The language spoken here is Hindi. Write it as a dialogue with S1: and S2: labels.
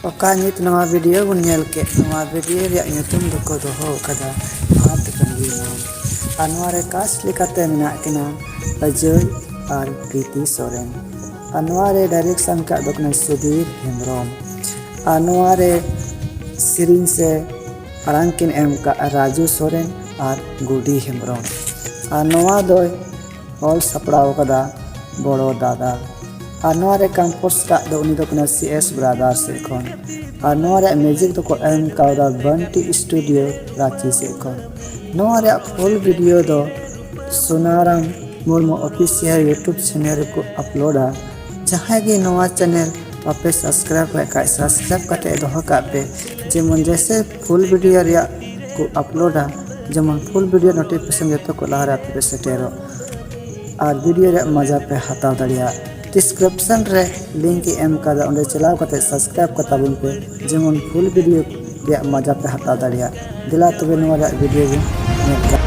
S1: ओका नित नवा वीडियो बन नेल के नवा वीडियो रे ᱧᱩᱛᱩᱢ दoko दोहो कदा भात कंगी नाम अनवारे कास्ट लेकाते मेना किना अजय और प्रीति सोरेन अनवारे डायरेक्शन का दोकना सुधीर हेम्ब्रम अनवारे सिरिन से अरांकिन एम का राजू सोरेन और गुडी हेम्ब्रम अनवा दो ऑल सपड़ाव कदा बड़ो दादा अनवारे कंपोज का दो उनी दोकना सीएस ब्रदर्स से कोन अनवारे म्यूजिक दो एम काउदा बंटी स्टूडियो रांची से कोन नवारे फुल वीडियो दो Sonaram Murmu official YouTube channel को अपलोडा जहाँ की नवा चैनल आपे सब्सक्राइब का सब्सक्राइब करते दोहो का पे जेमन जैसे फुल वीडियो रिया को अपलोडा जेमन फुल वीडियो नोटिफिकेशन जतो को लहरा पे सेटेरो और वीडियो रे मजा पे हताव दड़िया डिस्क्रिप्शन रे लिंक एम कादा उन्हें चलाव करते सब्सक्राइब करता बुन पे जेमन फुल वीडियो रे मजा पे हताव दड़िया दिला तबे नवा वीडियो